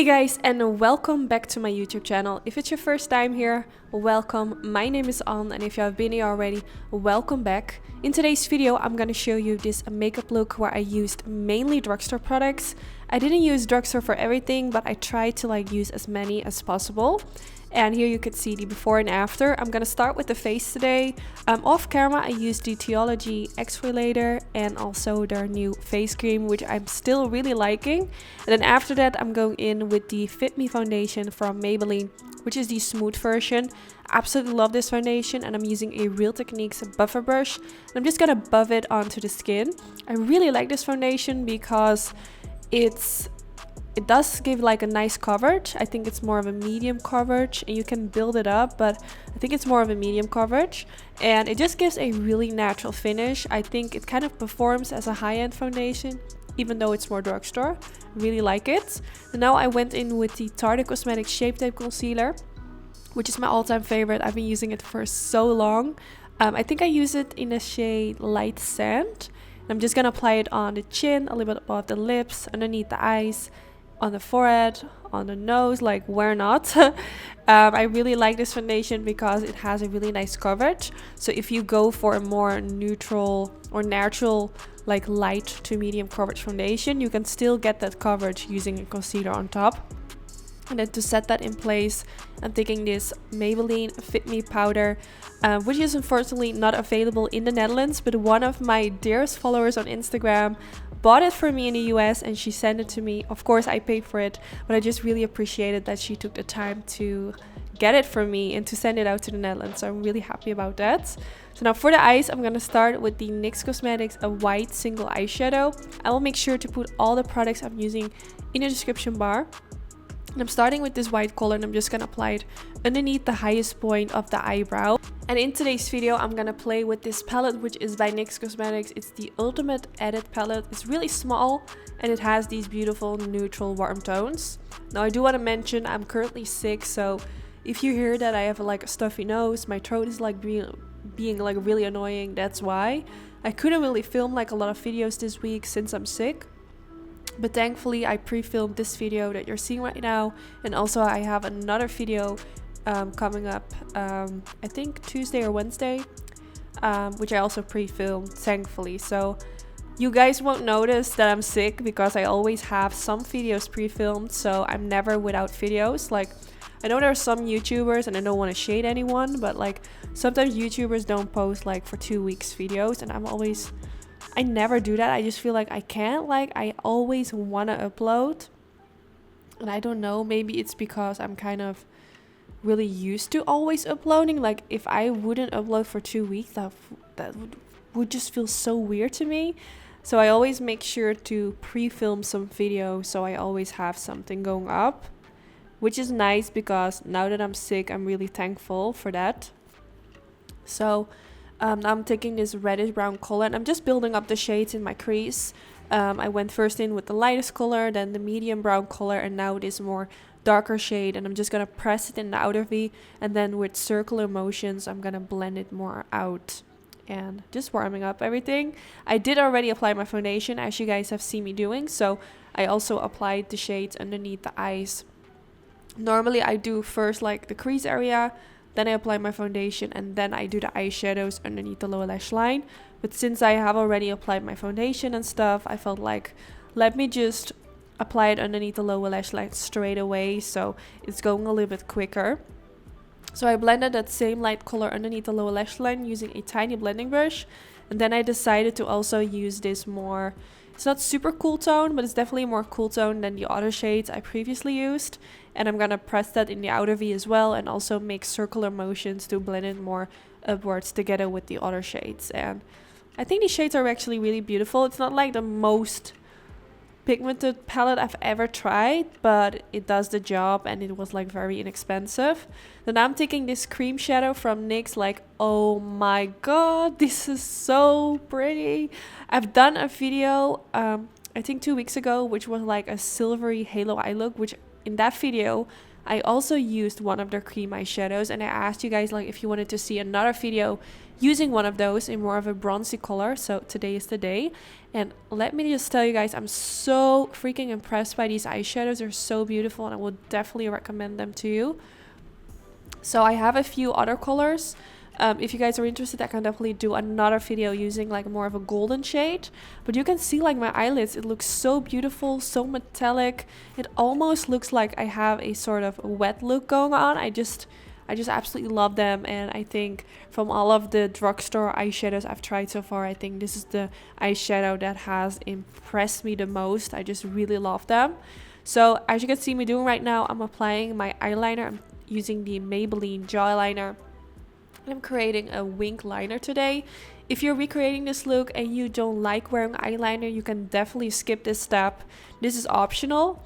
Hey guys, and welcome back to my YouTube channel. If it's your first time here, welcome. My name is Anne, and if you have been here already, welcome back. In today's video, I'm gonna show you this makeup look where I used mainly drugstore products. I didn't use drugstore for everything, but I tried to use as many as possible. And here you could see the before and after. I'm gonna start with the face today. Off camera, I used the Theology Exfoliator and also their new face cream, which I'm still really liking. And then after that, I'm going in with the Fit Me foundation from Maybelline, which is the smooth version. Absolutely love this foundation, and I'm using a Real Techniques buffer brush. And I'm just gonna buff it onto the skin. I really like this foundation because it does give a nice coverage. I think it's more of a medium coverage, and you can build it up, but I think it's more of a medium coverage, and it just gives a really natural finish. I think it kind of performs as a high-end foundation, even though it's more drugstore. Really like it. And now I went in with the Tarte Cosmetics Shape Tape Concealer, which is my all-time favorite. I've been using it for so long. I think I use it in the shade Light Sand. I'm just gonna apply it on the chin, a little bit above the lips, underneath the eyes, on the forehead, on the nose, where not. I really like this foundation because it has a really nice coverage. So if you go for a more neutral or natural light to medium coverage foundation, you can still get that coverage using a concealer on top. And then to set that in place, I'm taking this Maybelline Fit Me powder, which is unfortunately not available in the Netherlands, but one of my dearest followers on Instagram bought it for me in the US and she sent it to me. Of course I paid for it, but I just really appreciated that she took the time to get it for me and to send it out to the Netherlands. So I'm really happy about that. So now for the eyes, I'm gonna start with the NYX Cosmetics a white single eyeshadow. I will make sure to put all the products I'm using in the description bar. And I'm starting with this white color, and I'm just gonna apply it underneath the highest point of the eyebrow. And in today's video, I'm gonna play with this palette, which is by NYX Cosmetics. It's the Ultimate Edit palette. It's really small, and it has these beautiful neutral warm tones. Now I do want to mention I'm currently sick, so if you hear that I have a stuffy nose, my throat is being really annoying, that's why. I couldn't really film a lot of videos this week since I'm sick. But thankfully I pre-filmed this video that you're seeing right now, and also I have another video coming up I think Tuesday or Wednesday, which I also pre-filmed, thankfully. So you guys won't notice that I'm sick because I always have some videos pre-filmed, so I'm never without videos. I know there are some YouTubers, and I don't want to shade anyone, but sometimes YouTubers don't post for 2 weeks videos, and I never do that. I just feel I can't. I always want to upload. And I don't know, maybe it's because I'm kind of really used to always uploading. If I wouldn't upload for 2 weeks, that would just feel so weird to me. So I always make sure to pre-film some videos, so I always have something going up. Which is nice because now that I'm sick, I'm really thankful for that. So I'm taking this reddish brown color, and I'm just building up the shades in my crease. I went first in with the lightest color, then the medium brown color, and now this more darker shade. And I'm just going to press it in the outer V, and then with circular motions, I'm going to blend it more out. And just warming up everything. I did already apply my foundation, as you guys have seen me doing. So I also applied the shades underneath the eyes. Normally I do first the crease area, then I apply my foundation, and then I do the eyeshadows underneath the lower lash line. But since I have already applied my foundation and stuff, I felt let me just apply it underneath the lower lash line straight away, so it's going a little bit quicker. So I blended that same light color underneath the lower lash line using a tiny blending brush. And then I decided to also use this more, it's not super cool tone, but it's definitely a more cool tone than the other shades I previously used. And I'm gonna press that in the outer V as well, and also make circular motions to blend it more upwards together with the other shades. And I think these shades are actually really beautiful. It's not the most pigmented palette I've ever tried, but it does the job, and it was very inexpensive. Then I'm taking this cream shadow from NYX. Oh my god, this is so pretty. I've done a video I think 2 weeks ago, which was a silvery halo eye look, which in that video I also used one of their cream eyeshadows, and I asked you guys like if you wanted to see another video using one of those in more of a bronzy color. So today is the day. And let me just tell you guys, I'm so freaking impressed by these eyeshadows. They're so beautiful, and I would definitely recommend them to you. So I have a few other colors. If you guys are interested, I can definitely do another video using like more of a golden shade. But you can see like my eyelids, it looks so beautiful, so metallic. It almost looks like I have a sort of wet look going on. I just absolutely love them, and I think from all of the drugstore eyeshadows I've tried so far, I think this is the eyeshadow that has impressed me the most. I just really love them. So as you can see me doing right now, I'm applying my eyeliner. I'm using the Maybelline Jaw Eyeliner. I'm creating a wing liner today. If you're recreating this look and you don't like wearing eyeliner, you can definitely skip this step. This is optional.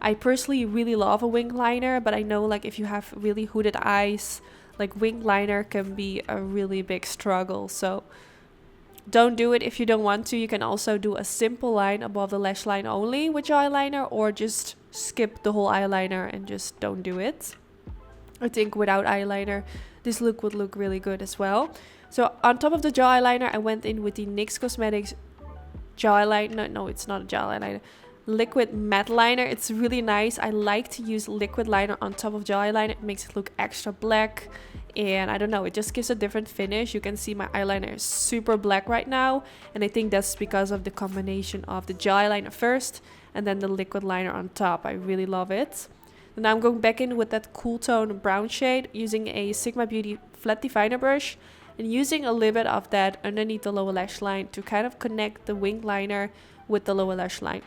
I personally really love a wing liner, but I know like if you have really hooded eyes, like wing liner can be a really big struggle. So don't do it if you don't want to. You can also do a simple line above the lash line only with your eyeliner, or just skip the whole eyeliner and just don't do it. I think without eyeliner, this look would look really good as well. So on top of the jaw eyeliner, I went in with the NYX Cosmetics jaw eyeliner. No, it's not a jaw eyeliner. Liquid matte liner. It's really nice. I like to use liquid liner on top of jaw eyeliner. It makes it look extra black. And I don't know, it just gives a different finish. You can see my eyeliner is super black right now. And I think that's because of the combination of the jaw eyeliner first and then the liquid liner on top. I really love it. And now I'm going back in with that cool tone brown shade using a Sigma Beauty flat definer brush and using a little bit of that underneath the lower lash line to kind of connect the wing liner with the lower lash line.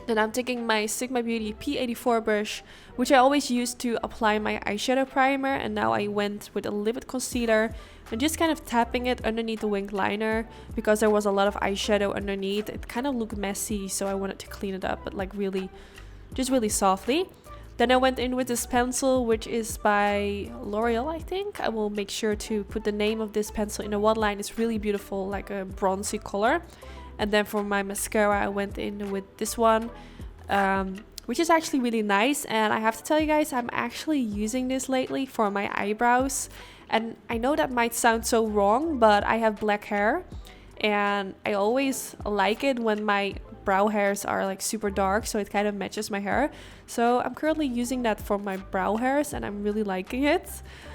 Then I'm taking my Sigma Beauty P84 brush, which I always use to apply my eyeshadow primer, and now I went with a liquid concealer and just kind of tapping it underneath the wing liner because there was a lot of eyeshadow underneath. It kind of looked messy, so I wanted to clean it up, but like really softly. Then I went in with this pencil, which is by L'Oreal, I think. I will make sure to put the name of this pencil in the waterline. It's really beautiful, like a bronzy color. And then for my mascara, I went in with this one, which is actually really nice. And I have to tell you guys, I'm actually using this lately for my eyebrows. And I know that might sound so wrong, but I have black hair. And I always like it when my brow hairs are like super dark, so it kind of matches my hair. So I'm currently using that for my brow hairs and I'm really liking it.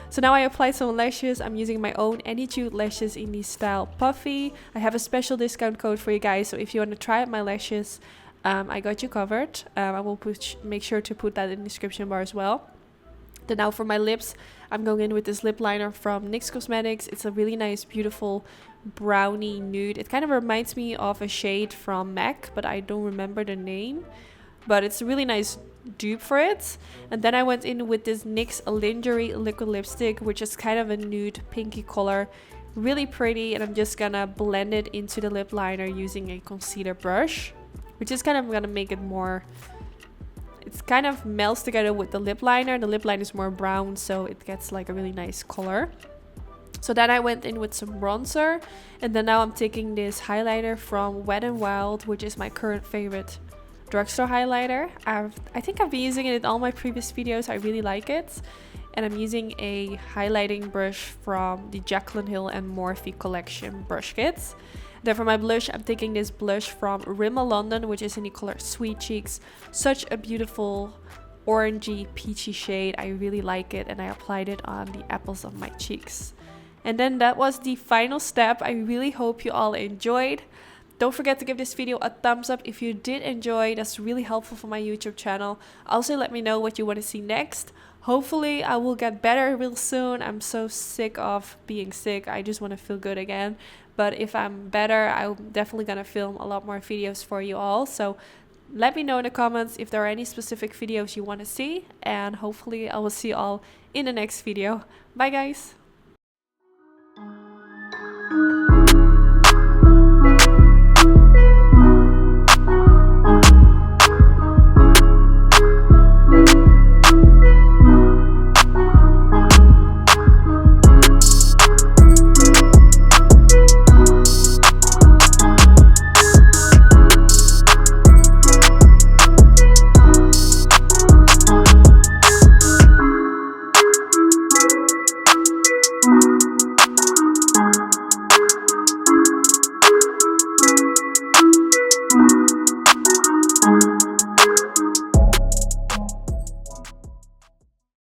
So now I applied some lashes. I'm using my own Anytude lashes in the style Puffy. I have a special discount code for you guys, so if you want to try out my lashes, I got you covered. I will make sure to put that in the description bar as well. Then now for my lips, I'm going in with this lip liner from NYX Cosmetics. It's a really nice, beautiful brownie nude. It kind of reminds me of a shade from MAC, but I don't remember the name. But it's a really nice dupe for it. And then I went in with this NYX Lingerie liquid lipstick, which is kind of a nude pinky color. Really pretty, and I'm just gonna blend it into the lip liner using a concealer brush, which is kind of gonna make it more... It kind of melts together with the lip liner. The lip liner is more brown, so it gets like a really nice color. So then I went in with some bronzer, and then now I'm taking this highlighter from Wet n Wild, which is my current favorite drugstore highlighter. I think I've been using it in all my previous videos. I really like it. And I'm using a highlighting brush from the Jaclyn Hill and Morphe collection brush kits. Then for my blush, I'm taking this blush from Rimmel London, which is in the color Sweet Cheeks. Such a beautiful orangey peachy shade. I really like it, and I applied it on the apples of my cheeks. And then that was the final step. I really hope you all enjoyed. Don't forget to give this video a thumbs up if you did enjoy. That's really helpful for my YouTube channel. Also, let me know what you want to see next. Hopefully, I will get better real soon. I'm so sick of being sick. I just want to feel good again. But if I'm better, I'm definitely going to film a lot more videos for you all. So let me know in the comments if there are any specific videos you want to see. And hopefully, I will see you all in the next video. Bye, guys.